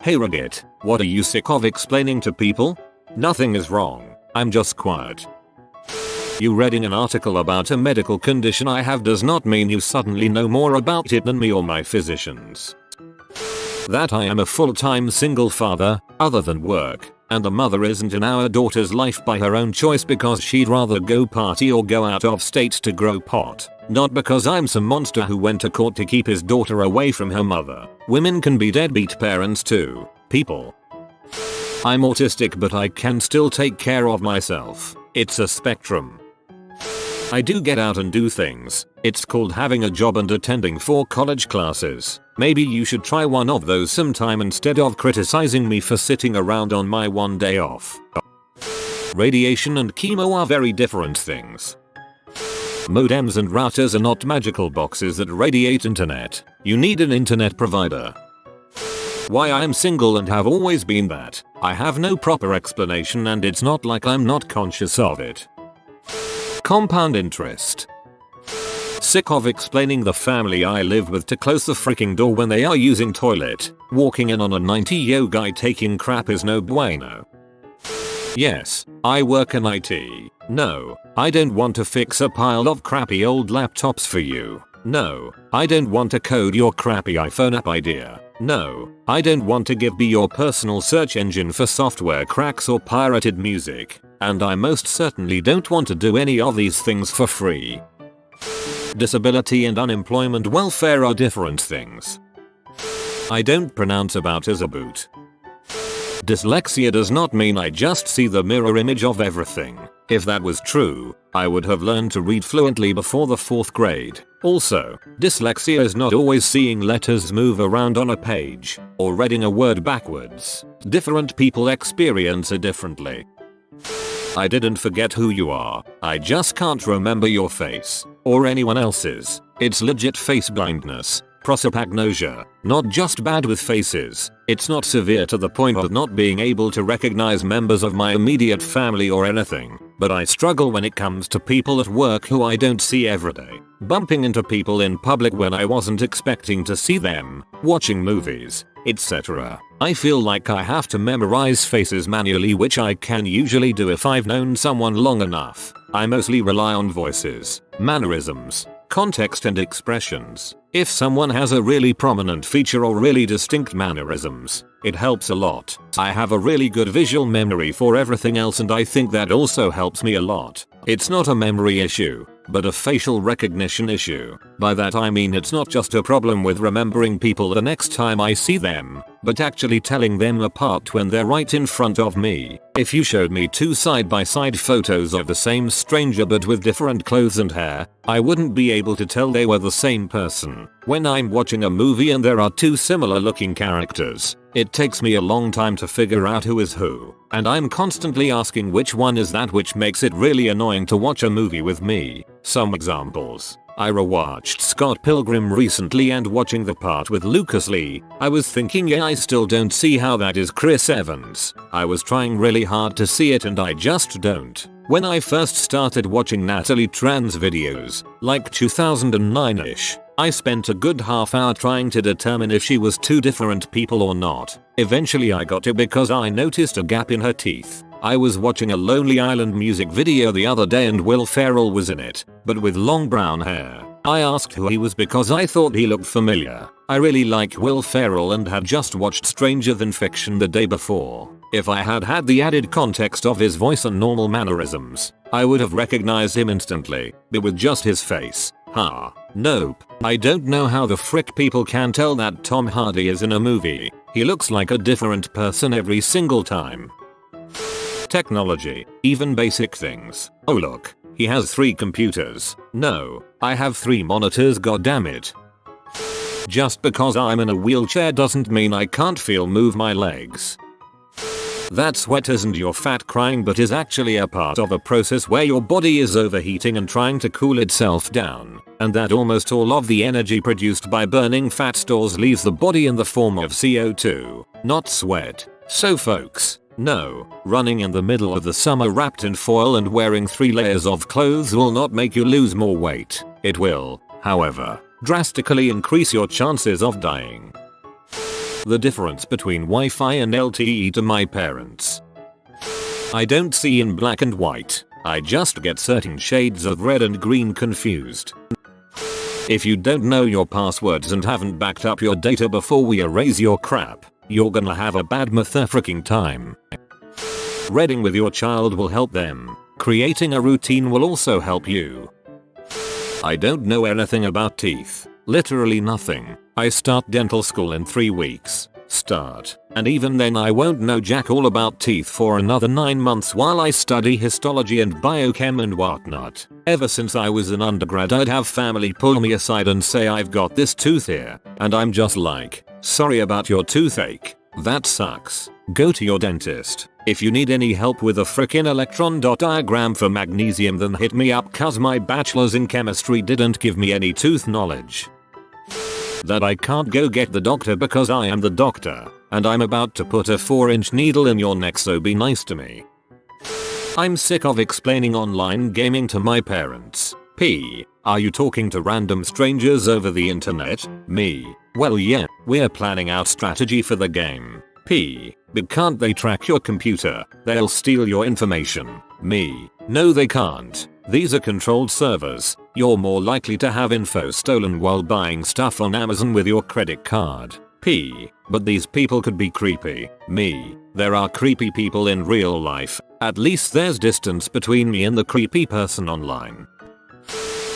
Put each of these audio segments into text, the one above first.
Hey Reddit, what are you sick of explaining to people? Nothing is wrong, I'm just quiet. You reading an article about a medical condition I have does not mean you suddenly know more about it than me or my physicians. That I am a full-time single father, other than work, and a mother isn't in our daughter's life by her own choice because she'd rather go party or go out of state to grow pot. Not because I'm some monster who went to court to keep his daughter away from her mother. Women can be deadbeat parents too, people. I'm autistic but I can still take care of myself. It's a spectrum. I do get out and do things. It's called having a job and attending 4 college classes. Maybe you should try one of those sometime instead of criticizing me for sitting around on my one day off. Radiation and chemo are very different things. Modems and routers are not magical boxes that radiate internet. You need an internet provider. Why I'm single and have always been that. I have no proper explanation and it's not like I'm not conscious of it. Compound interest. Sick of explaining the family I live with to close the freaking door when they are using toilet. Walking in on a 90-year-old guy taking crap is no bueno. Yes, I work in IT. No, I don't want to fix a pile of crappy old laptops for you. No, I don't want to code your crappy iPhone app idea. No, I don't want to be your personal search engine for software cracks or pirated music. And I most certainly don't want to do any of these things for free. Disability and unemployment welfare are different things. I don't pronounce about as Updoot. Dyslexia does not mean I just see the mirror image of everything. If that was true, I would have learned to read fluently before the 4th grade. Also, dyslexia is not always seeing letters move around on a page, or reading a word backwards. Different people experience it differently. I didn't forget who you are, I just can't remember your face, or anyone else's. It's legit face blindness. Prosopagnosia, not just bad with faces. It's not severe to the point of not being able to recognize members of my immediate family or anything, but I struggle when it comes to people at work who I don't see every day. Bumping into people in public when I wasn't expecting to see them, watching movies, etc. I feel like I have to memorize faces manually, which I can usually do if I've known someone long enough. I mostly rely on voices, mannerisms, context and expressions. If someone has a really prominent feature or really distinct mannerisms, it helps a lot. I have a really good visual memory for everything else and I think that also helps me a lot. It's not a memory issue, but a facial recognition issue. By that I mean it's not just a problem with remembering people the next time I see them, but actually telling them apart when they're right in front of me. If you showed me 2 side-by-side photos of the same stranger but with different clothes and hair, I wouldn't be able to tell they were the same person. When I'm watching a movie and there are 2 similar looking characters, it takes me a long time to figure out who is who, and I'm constantly asking which one is that, which makes it really annoying to watch a movie with me. Some examples. I rewatched Scott Pilgrim recently and watching the part with Lucas Lee, I was thinking I still don't see how that is Chris Evans. I was trying really hard to see it and I just don't. When I first started watching Natalie Tran's videos, like 2009ish, I spent a good half hour trying to determine if she was 2 different people or not. Eventually I got it because I noticed a gap in her teeth. I was watching a Lonely Island music video the other day and Will Ferrell was in it, but with long brown hair. I asked who he was because I thought he looked familiar. I really like Will Ferrell and had just watched Stranger Than Fiction the day before. If I had had the added context of his voice and normal mannerisms, I would have recognized him instantly, but with just his face, nope. I don't know how the frick people can tell that Tom Hardy is in a movie. He looks like a different person every single time. Technology, even basic things. Oh look, he has 3 computers. No, I have 3 monitors, goddammit. Just because I'm in a wheelchair doesn't mean I can't move my legs. That sweat isn't your fat crying but is actually a part of a process where your body is overheating and trying to cool itself down, and that almost all of the energy produced by burning fat stores leaves the body in the form of CO2, not sweat. So folks, no, running in the middle of the summer wrapped in foil and wearing 3 layers of clothes will not make you lose more weight. It will, however, drastically increase your chances of dying. The difference between Wi-Fi and LTE to my parents. I don't see in black and white. I just get certain shades of red and green confused. If you don't know your passwords and haven't backed up your data before we erase your crap, you're gonna have a bad motherfucking time. Reading with your child will help them. Creating a routine will also help you. I don't know anything about teeth. Literally nothing. I start dental school in 3 weeks. And even then I won't know jack all about teeth for another 9 months while I study histology and biochem and whatnot. Ever since I was an undergrad I'd have family pull me aside and say I've got this tooth here, and I'm just like, sorry about your toothache. That sucks. Go to your dentist. If you need any help with a frickin' electron dot diagram for magnesium then hit me up cause my bachelor's in chemistry didn't give me any tooth knowledge. That I can't go get the doctor because I am the doctor, and I'm about to put a 4-inch needle in your neck so be nice to me. I'm sick of explaining online gaming to my parents. P. Are you talking to random strangers over the internet? Me. Well yeah, we're planning out strategy for the game. P. But can't they track your computer? They'll steal your information. Me. No they can't. These are controlled servers. You're more likely to have info stolen while buying stuff on Amazon with your credit card. P. But these people could be creepy. Me. There are creepy people in real life. At least there's distance between me and the creepy person online.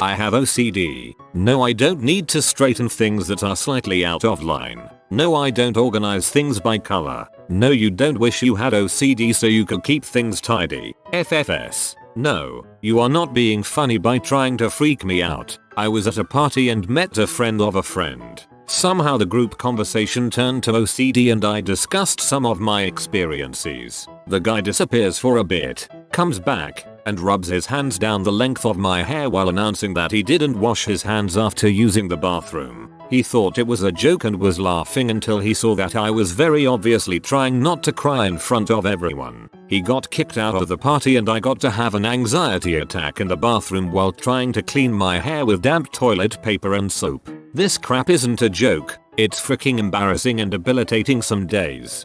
I have OCD. No I don't need to straighten things that are slightly out of line. No I don't organize things by color. No you don't wish you had OCD so you could keep things tidy. FFS. No, you are not being funny by trying to freak me out. I was at a party and met a friend of a friend. Somehow the group conversation turned to OCD and I discussed some of my experiences. The guy disappears for a bit, comes back, and rubs his hands down the length of my hair while announcing that he didn't wash his hands after using the bathroom. He thought it was a joke and was laughing until he saw that I was very obviously trying not to cry in front of everyone. He got kicked out of the party and I got to have an anxiety attack in the bathroom while trying to clean my hair with damp toilet paper and soap. This crap isn't a joke, it's freaking embarrassing and debilitating some days.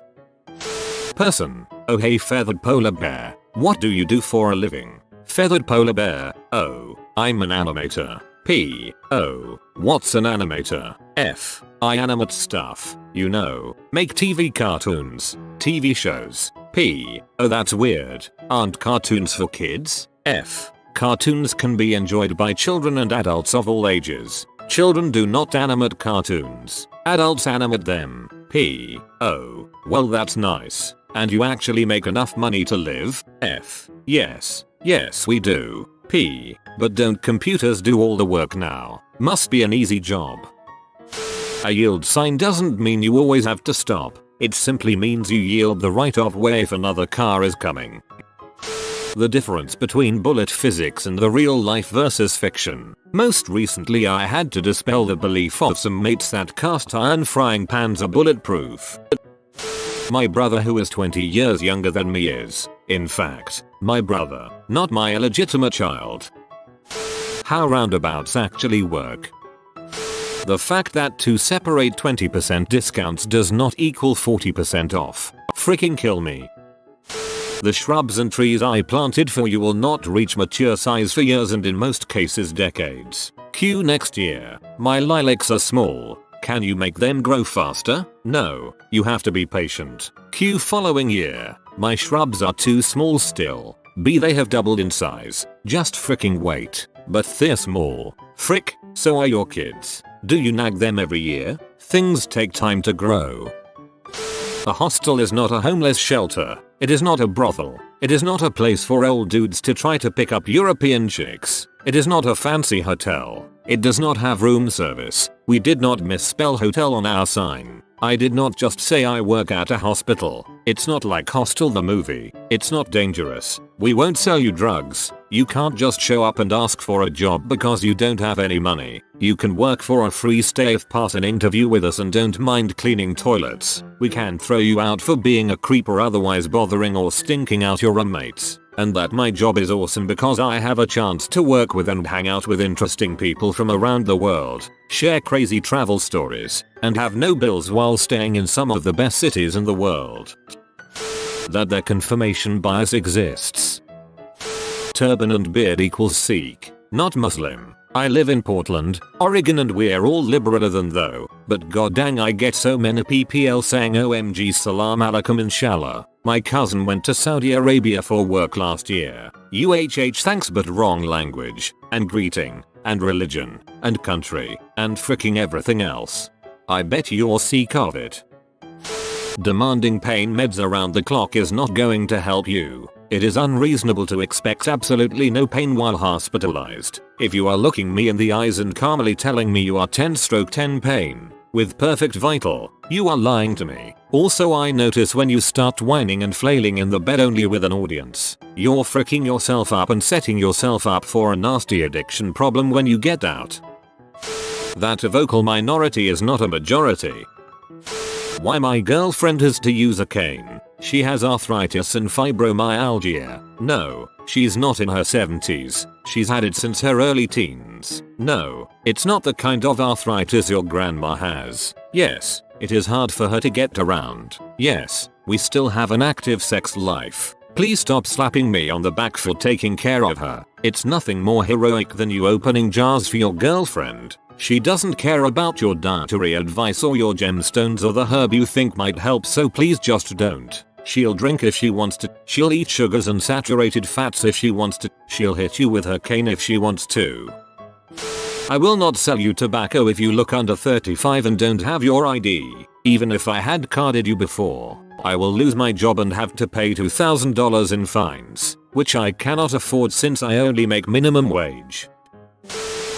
Person. Oh hey feathered polar bear. What do you do for a living? Feathered polar bear. Oh, I'm an animator. P. Oh, what's an animator? F. I animate stuff. You know, make TV cartoons, TV shows. P. Oh that's weird. Aren't cartoons for kids? F. Cartoons can be enjoyed by children and adults of all ages. Children do not animate cartoons. Adults animate them. P. Oh, well that's nice. And you actually make enough money to live? F. Yes. Yes we do. P. But don't computers do all the work now? Must be an easy job. A yield sign doesn't mean you always have to stop. It simply means you yield the right of way if another car is coming. The difference between bullet physics and the real life versus fiction. Most recently I had to dispel the belief of some mates that cast iron frying pans are bulletproof. My brother who is 20 years younger than me is, in fact, my brother, not my illegitimate child. How roundabouts actually work. The fact that two separate 20% discounts does not equal 40% off. Freaking kill me. The shrubs and trees I planted for you will not reach mature size for years and in most cases decades. Q next year. My lilacs are small. Can you make them grow faster? No, you have to be patient. Q following year. My shrubs are too small still. B they have doubled in size. Just freaking wait. But they're small. Frick, so are your kids. Do you nag them every year? Things take time to grow. A hostel is not a homeless shelter. It is not a brothel. It is not a place for old dudes to try to pick up European chicks. It is not a fancy hotel. It does not have room service. We did not misspell hotel on our sign. I did not just say I work at a hospital. It's not like Hostel the movie. It's not dangerous. We won't sell you drugs. You can't just show up and ask for a job because you don't have any money. You can work for a free stay if pass an interview with us and don't mind cleaning toilets. We can throw you out for being a creep or otherwise bothering or stinking out your roommates. and that my job is awesome because I have a chance to work with and hang out with interesting people from around the world, share crazy travel stories, and have no bills while staying in some of the best cities in the world. That their confirmation bias exists. Turban and beard equals Sikh, not Muslim. I live in Portland, Oregon, and we're all liberaler than though, but god dang I get so many PPL saying OMG salam alaikum inshallah. My cousin went to Saudi Arabia for work last year. UHH thanks but wrong language, and greeting, and religion, and country, and freaking everything else. I bet you're sick of it. Demanding pain meds around the clock is not going to help you. It is unreasonable to expect absolutely no pain while hospitalized. If you are looking me in the eyes and calmly telling me you are 10/10 pain, with perfect vital, you are lying to me. Also, I notice when you start whining and flailing in the bed only with an audience, you're freaking yourself up and setting yourself up for a nasty addiction problem when you get out. That a vocal minority is not a majority. Why my girlfriend has to use a cane. She has arthritis and fibromyalgia. No, she's not in her 70s. She's had it since her early teens. No, it's not the kind of arthritis your grandma has. Yes, it is hard for her to get around. Yes, we still have an active sex life. Please stop slapping me on the back for taking care of her. It's nothing more heroic than you opening jars for your girlfriend. She doesn't care about your dietary advice or your gemstones or the herb you think might help, so please just don't. She'll drink if she wants to. She'll eat sugars and saturated fats if she wants to. She'll hit you with her cane if she wants to. I will not sell you tobacco if you look under 35 and don't have your ID. Even if I had carded you before, I will lose my job and have to pay $2,000 in fines, which I cannot afford since I only make minimum wage.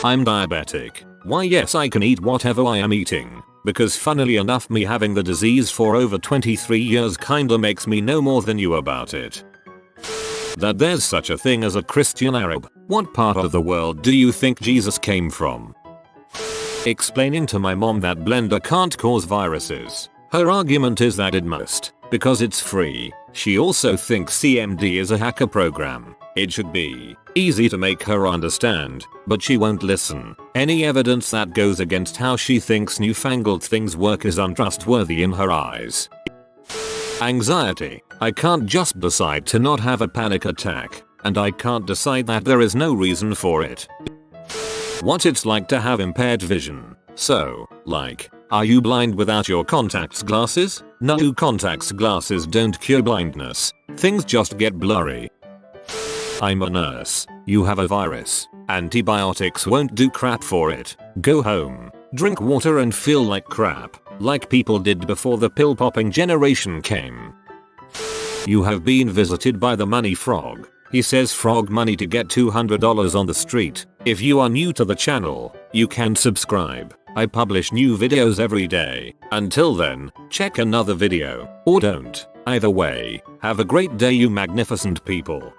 I'm diabetic. Why yes, I can eat whatever I am eating, because funnily enough me having the disease for over 23 years kinda makes me know more than you about it. That there's such a thing as a Christian Arab. What part of the world do you think Jesus came from? Explaining to my mom that Blender can't cause viruses. Her argument is that it must, because it's free. She also thinks CMD is a hacker program. It should be easy to make her understand, but she won't listen. Any evidence that goes against how she thinks newfangled things work is untrustworthy in her eyes. Anxiety. I can't just decide to not have a panic attack, and I can't decide that there is no reason for it. What it's like to have impaired vision. So, like, are you blind without your contacts glasses? No, contacts glasses don't cure blindness. Things just get blurry. I'm a nurse. You have a virus. Antibiotics won't do crap for it. Go home, drink water and feel like crap, like people did before the pill popping generation came. You have been visited by the money frog. He says frog money to get $200 on the street. If you are new to the channel, you can subscribe. I publish new videos every day. Until then, check another video, or don't. Either way, have a great day you magnificent people.